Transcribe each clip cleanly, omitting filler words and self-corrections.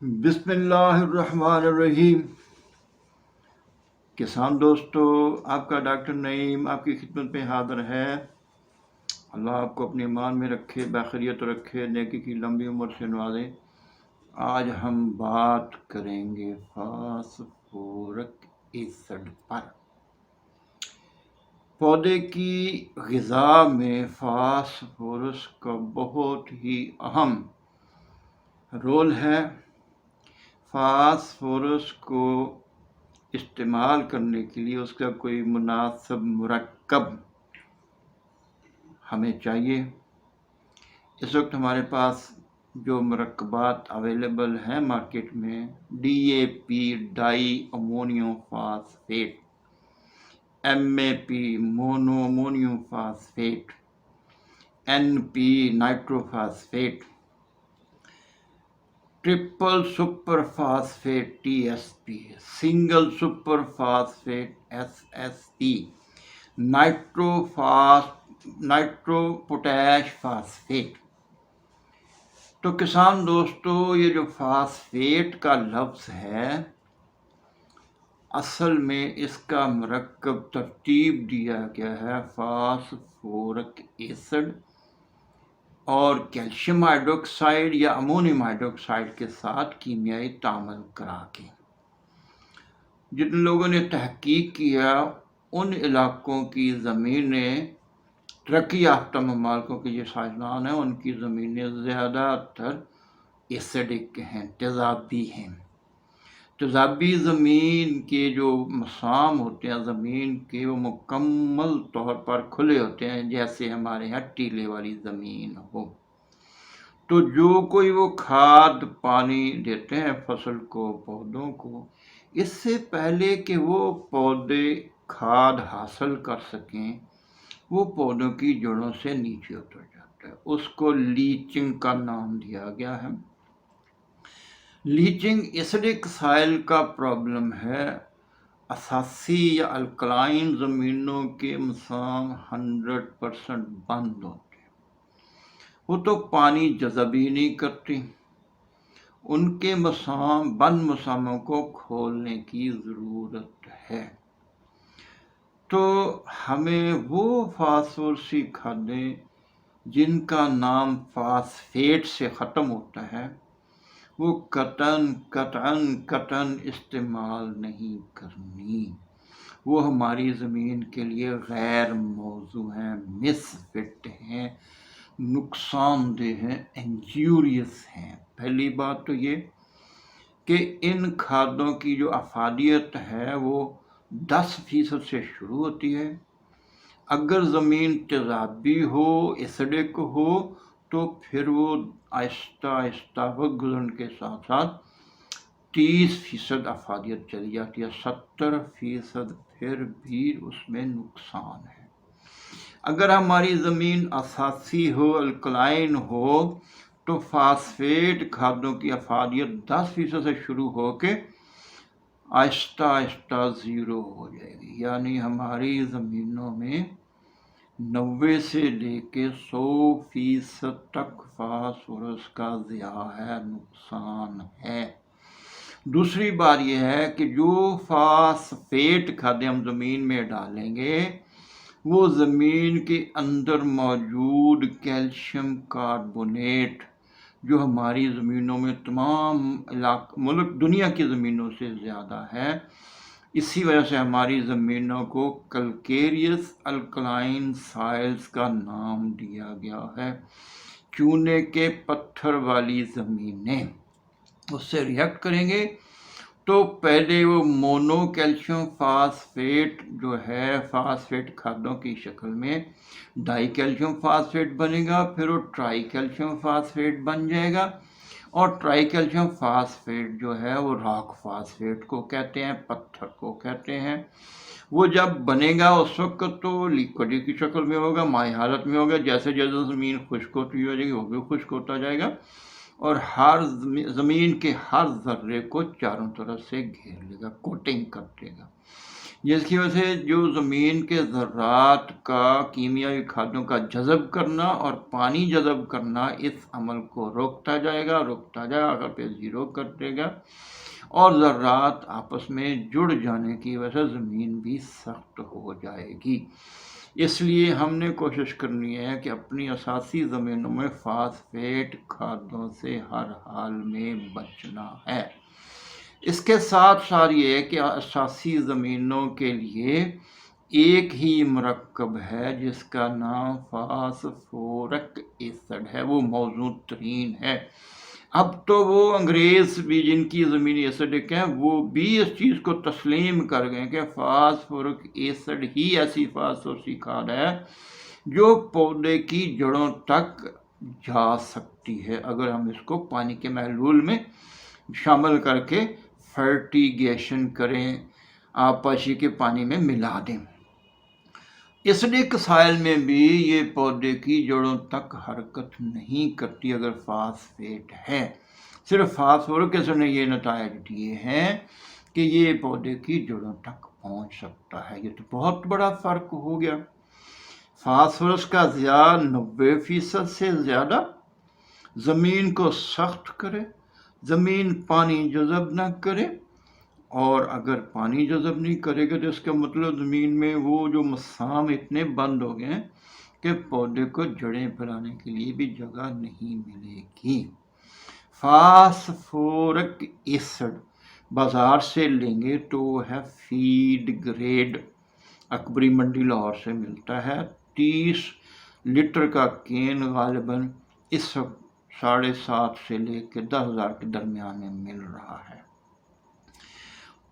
بسم اللہ الرحمن الرحیم۔ کسان دوستو، آپ کا ڈاکٹر نعیم آپ کی خدمت میں حاضر ہے۔ اللہ آپ کو اپنے ایمان میں رکھے، باخیریت رکھے، نیکی کی لمبی عمر سے نوازے۔ آج ہم بات کریں گے فاسفورک ایسڈ پر۔ پودے کی غذا میں فاسفورس کا بہت ہی اہم رول ہے۔ فاسفورس کو استعمال کرنے کے لیے اس کا کوئی مناسب مرکب ہمیں چاہیے۔ اس وقت ہمارے پاس جو مرکبات اویلیبل ہیں مارکیٹ میں، D A P di ammonium phosphate, M A P mono ammonium phosphate, N P nitro phosphate, triple super phosphate T S P, single super phosphate S S P, nitro potash phosphate. تو کسان دوستو، یہ جو phosphate کا لفظ ہے، اصل میں اس کا مرکب ترتیب دیا گیا ہے فاسفورک ایسڈ اور کیلشیم ہائیڈروکسائڈ یا امونیم ہائیڈروکسائڈ کے ساتھ کیمیائی تعامل کرا کے۔ جن لوگوں نے تحقیق کیا، ان علاقوں کی زمینیں، ترقی یافتہ ممالکوں کے جو سائنسدان ہیں، ان کی زمینیں زیادہ تر ایسڈک ہیں، تیزابی ہیں۔ تیزابی زمین کے جو مسام ہوتے ہیں زمین کے، وہ مکمل طور پر کھلے ہوتے ہیں، جیسے ہمارے یہاں ٹیلے والی زمین ہو۔ تو جو کوئی وہ کھاد پانی دیتے ہیں فصل کو، پودوں کو، اس سے پہلے کہ وہ پودے کھاد حاصل کر سکیں، وہ پودوں کی جڑوں سے نیچے اتر جاتا ہے۔ اس کو لیچنگ کا نام دیا گیا ہے۔ لیچنگ ایسڈک سائل کا پرابلم ہے۔ اساسی یا الکلائن زمینوں کے مسام 100% بند ہوتے ہیں، وہ تو پانی جذب ہی نہیں کرتی۔ ان کے بند مساموں کو کھولنے کی ضرورت ہے۔ تو ہمیں وہ فاسفورسی کھادیں جن کا نام فاسفیٹ سے ختم ہوتا ہے، وہ قطعاً استعمال نہیں کرنی۔ وہ ہماری زمین کے لیے غیر موزوں ہیں، مس فٹ ہیں، نقصان دہ ہیں، انجوریس ہیں۔ پہلی بات تو یہ کہ ان کھادوں کی جو افادیت ہے وہ 10% سے شروع ہوتی ہے۔ اگر زمین تیزابی ہو، ایسڈک ہو، تو پھر وہ آہستہ آہستہ وقت گزرنے کے ساتھ ساتھ 30% افادیت چلی جاتی ہے، 70% پھر بھی اس میں نقصان ہے۔ اگر ہماری زمین اساسی ہو، الکلائن ہو، تو فاسفیٹ کھادوں کی افادیت 10% سے شروع ہو کے آہستہ آہستہ 0 ہو جائے گی، یعنی ہماری زمینوں میں 90 سے لے کے 100% تک فاسفورس کا ضیاع ہے، نقصان ہے۔ دوسری بات یہ ہے کہ جو فاسفیٹ کھادیں ہم زمین میں ڈالیں گے، وہ زمین کے اندر موجود کیلشیم کاربونیٹ، جو ہماری زمینوں میں تمام دنیا کی زمینوں سے زیادہ ہے، اسی وجہ سے ہماری زمینوں کو کلکیریس الکلائن سائلز کا نام دیا گیا ہے۔ چونے کے پتھر والی زمینیں اس سے ریئیکٹ کریں گے تو پہلے وہ مونو کیلشیم فاسفیٹ جو ہے فاسفیٹ کھادوں کی شکل میں ڈائی کیلشیم فاسفیٹ بنے گا، پھر وہ ٹرائی کیلشیم فاسفیٹ بن جائے گا، اور ٹرائی کیلشیم فاسفیٹ جو ہے وہ راک فاسفیٹ کو کہتے ہیں، پتھر کو کہتے ہیں۔ وہ جب بنے گا اس وقت تو لیکوڈ کی شکل میں ہوگا، مائع حالت میں ہوگا۔ جیسے جیسے زمین خشک ہوتی ہو جائے گی، وہ بھی خشک ہوتا جائے گا، اور ہر زمین کے ہر ذرے کو چاروں طرف سے گھیر لے گا، کوٹنگ کر دے گا۔ جس کی وجہ سے جو زمین کے ذرات کا کیمیاوی کھادوں کا جذب کرنا اور پانی جذب کرنا اس عمل کو روکتا جائے گا آخر پہ زیرو کر دے گا، اور ذرات آپس میں جڑ جانے کی وجہ سے زمین بھی سخت ہو جائے گی۔ اس لیے ہم نے کوشش کرنی ہے کہ اپنی اساسی زمینوں میں فاسفیٹ کھادوں سے ہر حال میں بچنا ہے۔ اس کے ساتھ ساتھ یہ کہ اساسی زمینوں کے لیے ایک ہی مرکب ہے جس کا نام فاسفورک ایسڈ ہے، وہ موزوں ترین ہے۔ اب تو وہ انگریز بھی جن کی زمینی ایسڈک ہیں وہ بھی اس چیز کو تسلیم کر گئے کہ فاسفورک ایسڈ ہی ایسی فاسفورسی کھاد ہے جو پودے کی جڑوں تک جا سکتی ہے اگر ہم اس کو پانی کے محلول میں شامل کر کے فرٹیگیشن کریں، آبپاشی کے پانی میں ملا دیں۔ ایسڈک سائل میں بھی یہ پودے کی جڑوں تک حرکت نہیں کرتی اگر فاسفیٹ ہے۔ صرف فاسفورک ایسڈ نے یہ نتائج دیے ہیں کہ یہ پودے کی جڑوں تک پہنچ سکتا ہے۔ یہ تو بہت بڑا فرق ہو گیا۔ فاسفورس کا ضیاع 90% سے زیادہ زمین کو سخت کرے، زمین پانی جذب نہ کرے، اور اگر پانی جذب نہیں کرے گا تو اس کا مطلب زمین میں وہ جو مسام اتنے بند ہو گئے ہیں کہ پودے کو جڑیں پھیلانے کے لیے بھی جگہ نہیں ملے گی۔ فاسفورک ایسڈ بازار سے لیں گے تو وہ ہے فیڈ گریڈ، اکبری منڈی لاہور سے ملتا ہے۔ 30 لیٹر کا کین غالباً اس وقت 7.5 سے لے کے 10,000 کے درمیان میں مل رہا ہے۔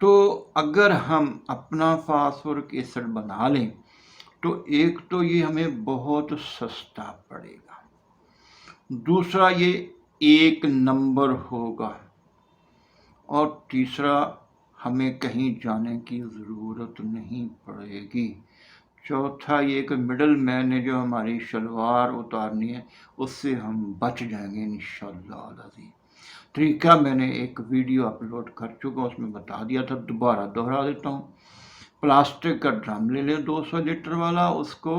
تو اگر ہم اپنا فاسفورک ایسڈ بنا لیں تو ایک تو یہ ہمیں بہت سستا پڑے گا، دوسرا یہ 1 نمبر ہوگا، اور تیسرا ہمیں کہیں جانے کی ضرورت نہیں پڑے گی، چوتھا یہ کہ مڈل مین نے جو ہماری شلوار اتارنی ہے اس سے ہم بچ جائیں گے انشاءاللہ العزیز۔ طریقہ میں نے ایک ویڈیو اپلوڈ کر چکا ہوں، اس میں بتا دیا تھا، دوبارہ دوہرا دیتا ہوں۔ پلاسٹک کا ڈرم لے لیں 200 لیٹر والا، اس کو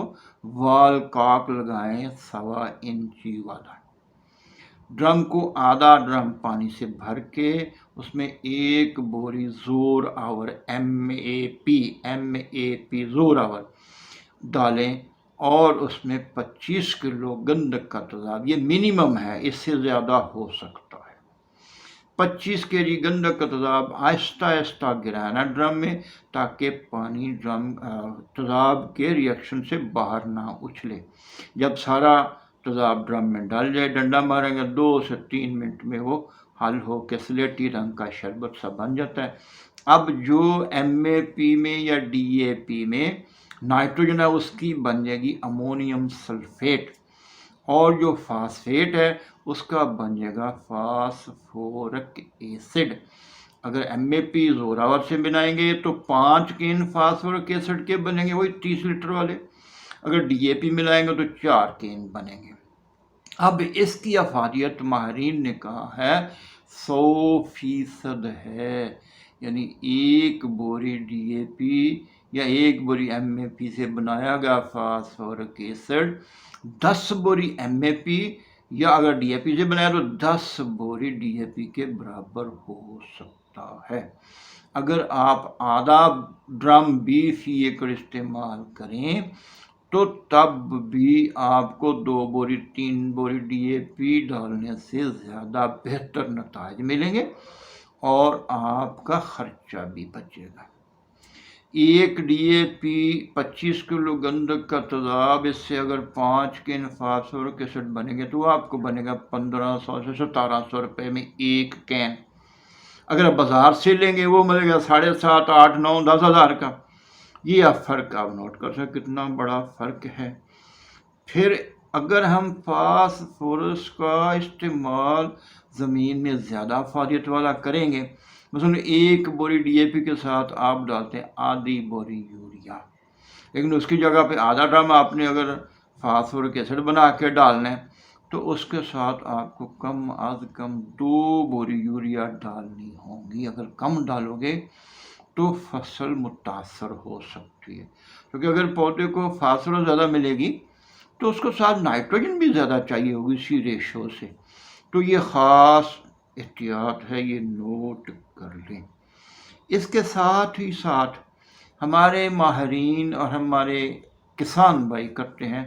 وال کاک لگائیں 1.25 انچی والا، ڈرم کو آدھا ڈرم پانی سے بھر کے اس میں 1 بوری زور آور MAP زور آور ڈالیں، اور اس میں 25 کلو گندک کا تیزاب، یہ منیمم ہے، اس سے زیادہ ہو سکتا ہے۔ 25 kg گندک کا تیزاب آہستہ آہستہ گرانا ڈرم میں تاکہ پانی ڈرم تیزاب کے ریئیکشن سے باہر نہ اچھلے۔ جب سارا تیزاب ڈرم میں ڈال جائے ڈنڈا ماریں گے 2 سے 3 منٹ میں وہ حل ہو کے سلیٹی رنگ کا شربت سا بن جاتا ہے۔ اب جو MAP میں یا DAP میں نائٹروجن ہے اس کی بن جائے گی امونیم سلفیٹ، اور جو فاسفیٹ ہے اس کا بن جائے گا فاسفورک ایسڈ۔ اگر MAP زوراور سے بنائیں گے تو 5 کین فاسفورک ایسڈ کے بنیں گے، وہی 30 لیٹر والے۔ اگر DAP ملائیں گے تو 4 کین بنیں گے۔ اب اس کی افادیت ماہرین نے کہا ہے 100% ہے، یعنی 1 بوری DAP یا 1 بوری MAP سے بنایا گیا فاسفورک ایسڈ 10 بوری MAP یا اگر DAP سے بنایا تو 10 بوری DAP کے برابر ہو سکتا ہے۔ اگر آپ آدھا ڈرم 20 ایکڑ استعمال کریں تو تب بھی آپ کو 2 بوری 3 بوری DAP ڈالنے سے زیادہ بہتر نتائج ملیں گے، اور آپ کا خرچہ بھی بچے گا۔ 1 DAP 25 کلو گندک کا تیزاب، اس سے اگر 5 کین فاسفورک ایسڈ بنے گے تو آپ کو بنے گا 1500 سے 1700 روپے میں 1 کین۔ اگر آپ بازار سے لیں گے وہ ملے گا 7,500 8 9 10,000 کا۔ یہ آپ فرق آپ نوٹ کر سکتے کتنا بڑا فرق ہے۔ پھر اگر ہم فاسفورس کا استعمال زمین میں زیادہ افادیت والا کریں گے، مثلا 1 بوری DAP کے ساتھ آپ ڈالتے ہیں آدھی بوری یوریا، لیکن اس کی جگہ پہ آدھا ڈرم آپ نے اگر فاسفورک ایسڈ بنا کے ڈالنا ہے تو اس کے ساتھ آپ کو کم از کم 2 بوری یوریا ڈالنی ہوگی۔ اگر کم ڈالو گے تو فصل متاثر ہو سکتی ہے، کیونکہ اگر پودے کو فاصلہ زیادہ ملے گی تو اس کو ساتھ نائٹروجن بھی زیادہ چاہیے ہوگی اسی ریشو سے. تو یہ خاص احتیاط ہے، یہ نوٹ کر لیں. اس کے ساتھ ہی ساتھ ہمارے ماہرین اور ہمارے کسان بھائی کرتے ہیں،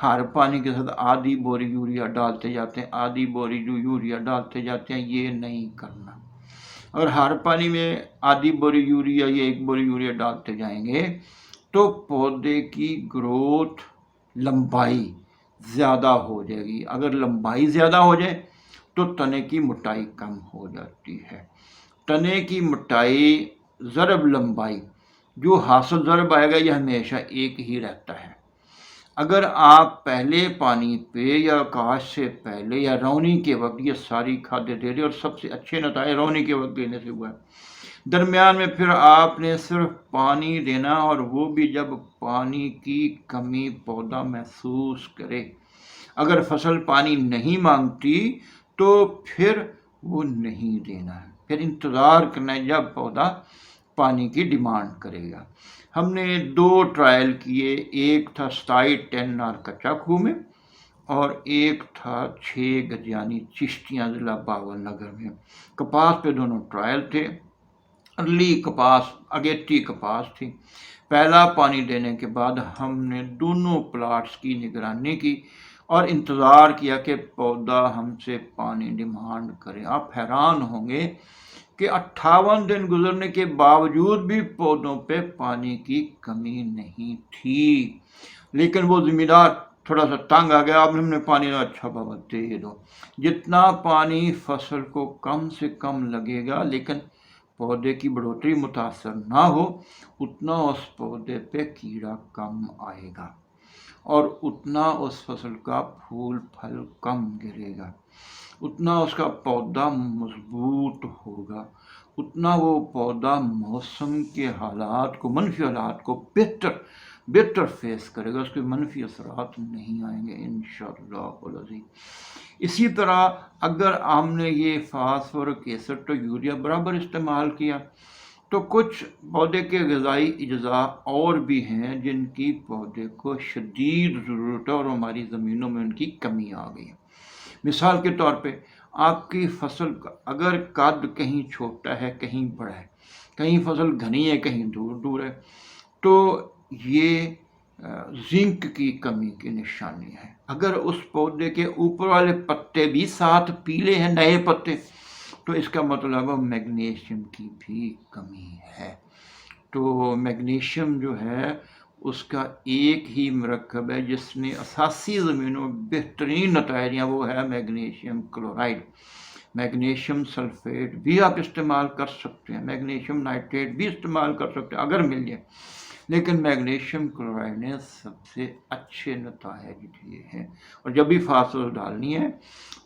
ہر پانی کے ساتھ آدھی بوری یوریا ڈالتے جاتے ہیں، آدھی بوری یوریا ڈالتے جاتے ہیں. یہ نہیں کرنا. اور ہر پانی میں آدھی بوری یوریا یا ایک بوری یوریا ڈالتے جائیں گے تو پودے کی گروتھ لمبائی زیادہ ہو جائے گی. اگر لمبائی زیادہ ہو جائے تو تنے کی موٹائی کم ہو جاتی ہے. تنے کی موٹائی ضرب لمبائی، جو حاصل ضرب آئے گا یہ ہمیشہ ایک ہی رہتا ہے. اگر آپ پہلے پانی پہ یا کاش سے پہلے یا رونی کے وقت یہ ساری کھادیں دے دیں، اور سب سے اچھے نتائج رونی کے وقت دینے سے ہوا ہے. درمیان میں پھر آپ نے صرف پانی دینا، اور وہ بھی جب پانی کی کمی پودا محسوس کرے. اگر فصل پانی نہیں مانگتی تو پھر وہ نہیں دینا ہے، پھر انتظار کرنا ہے جب پودا پانی کی ڈیمانڈ کرے گا. ہم نے 2 ٹرائل کیے، ایک تھا 2710 اور کچا کھو میں، اور ایک تھا 6 گجیانی چشتیاں ضلع باول نگر میں. کپاس پہ دونوں ٹرائل تھے. ارلی کپاس، اگیتی کپاس تھی. پہلا پانی دینے کے بعد ہم نے دونوں پلاٹس کی نگرانی کی اور انتظار کیا کہ پودا ہم سے پانی ڈیمانڈ کرے. آپ حیران ہوں گے کہ 58 دن گزرنے کے باوجود بھی پودوں پہ پانی کی کمی نہیں تھی. لیکن وہ ذمہ دار تھوڑا سا تنگ آ گیا. ہم نے پانی اچھا بابا دے دو. جتنا پانی فصل کو کم سے کم لگے گا لیکن پودے کی بڑھوتری متاثر نہ ہو، اتنا اس پودے پہ کیڑا کم آئے گا اور اتنا اس فصل کا پھول پھل کم گرے گا، اتنا اس کا پودا مضبوط ہوگا، اتنا وہ پودا موسم کے حالات کو، منفی حالات کو بہتر فیس کرے گا. اس کے منفی اثرات نہیں آئیں گے انشاءاللہ العزیز. اسی طرح اگر ہم نے یہ فاسفورک ایسڈ تو یوریا برابر استعمال کیا تو کچھ پودے کے غذائی اجزاء اور بھی ہیں جن کی پودے کو شدید ضرورت ہے اور ہماری زمینوں میں ان کی کمی آ گئی ہے. مثال کے طور پہ آپ کی فصل کا اگر قد کہیں چھوٹا ہے کہیں بڑا ہے، کہیں فصل گھنی ہے کہیں دور ہے، تو یہ زنک کی کمی کی نشانی ہے. اگر اس پودے کے اوپر والے پتے بھی ساتھ پیلے ہیں، نئے پتے، تو اس کا مطلب میگنیشیم کی بھی کمی ہے. تو میگنیشیم جو ہے اس کا ایک ہی مرکب ہے جس نے اساسی زمینوں بہترین نتائج دیا، وہ ہے میگنیشیم کلورائڈ. میگنیشیم سلفیٹ بھی آپ استعمال کر سکتے ہیں، میگنیشیم نائٹریٹ بھی استعمال کر سکتے ہیں اگر مل جائے، لیکن میگنیشیم کلورائڈ نے سب سے اچھے نتائج دیے ہیں. اور جب بھی فاسفورس ڈالنی ہے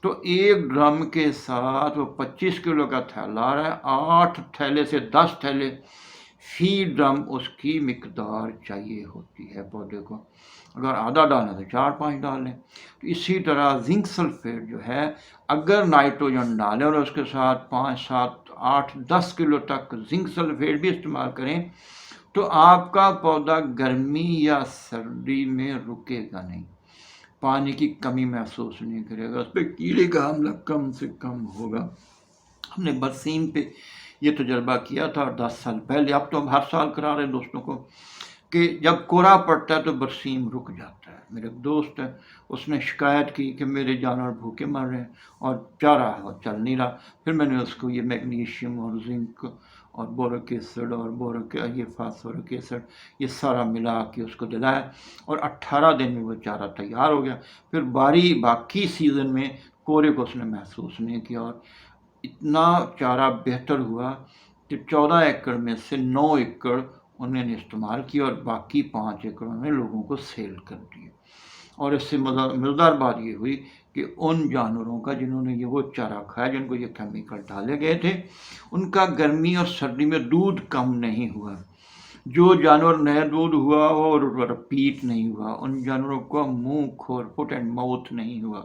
تو 1 ڈرم کے ساتھ وہ 25 کلو کا تھیلا آ رہا ہے، 8 تھیلے سے 10 تھیلے فی ڈرم اس کی مقدار چاہیے ہوتی ہے پودے کو. اگر آدھا ڈالنا تو 4-5 ڈال لیں. تو اسی طرح زنک سلفیٹ جو ہے اگر نائٹروجن ڈالیں اور اس کے ساتھ 5, 7, 8, 10 کلو تک زنک سلفیٹ بھی استعمال کریں تو آپ کا پودا گرمی یا سردی میں رکے گا نہیں، پانی کی کمی محسوس نہیں کرے گا، اس پہ کیڑے کا حملہ کم سے کم ہوگا. ہم نے برسیم پہ یہ تجربہ کیا تھا 10 سال پہلے. اب تو ہم ہر سال کرا رہے ہیں دوستوں کو کہ جب کوڑا پڑتا ہے تو برسیم رک جاتا ہے. میرے دوست ہے، اس نے شکایت کی کہ میرے جانور بھوکے مر رہے ہیں اور چارہ چل نہیں رہا. پھر میں نے اس کو یہ میگنیشیم اور زنک اور بورک ایسڈ اور یہ فاسفورک ایسڈ یہ سارا ملا کے اس کو دلایا اور 18 دن میں وہ چارہ تیار ہو گیا. پھر باقی سیزن میں کورے کو اس نے محسوس نہیں کیا اور اتنا چارہ بہتر ہوا کہ 14 ایکڑ میں سے 9 ایکڑ انہوں نے استعمال کیا اور باقی 5 ایکڑ انہوں نے لوگوں کو سیل کر دیے. اور اس سے مزیدار بات یہ ہوئی کہ ان جانوروں کا جنہوں نے یہ وہ چارہ کھایا، جن کو یہ کیمیکل ڈالے گئے تھے، ان کا گرمی اور سردی میں دودھ کم نہیں ہوا. جو جانور نیا دودھ ہوا اور رپیٹ نہیں ہوا، ان جانوروں کو منہ کھور فٹ اینڈ ماؤتھ نہیں ہوا.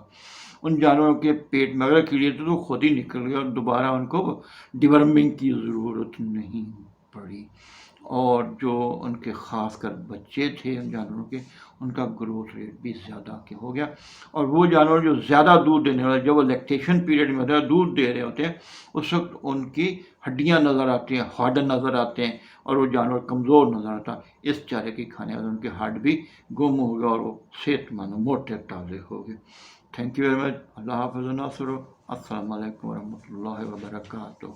ان جانوروں کے پیٹ میں اگر کیڑے تھے تو خود ہی نکل گئے اور دوبارہ ان کو ڈیورمنگ کی ضرورت نہیں پڑی، اور جو ان کے خاص کر بچے تھے ان جانوروں کے، ان کا گروتھ ریٹ بھی زیادہ ہو گیا، اور وہ جانور جو زیادہ دودھ دینے والے، جب وہ لیکٹیشن پیریڈ میں ہوتے ہیں، دودھ دے رہے ہوتے ہیں، اس وقت ان کی ہڈیاں نظر آتی ہیں، ہڈ نظر آتے ہیں، اور وہ جانور کمزور نظر آتا ہے۔ اس چارے کی کھانے والے ان کے ہڈ بھی گم ہو گئے اور وہ صحت مند موٹے تازے ہو گئے۔ Thank you very much. اللہ حافظ ناصر، السلام علیکم ورحمۃ اللہ وبرکاتہ۔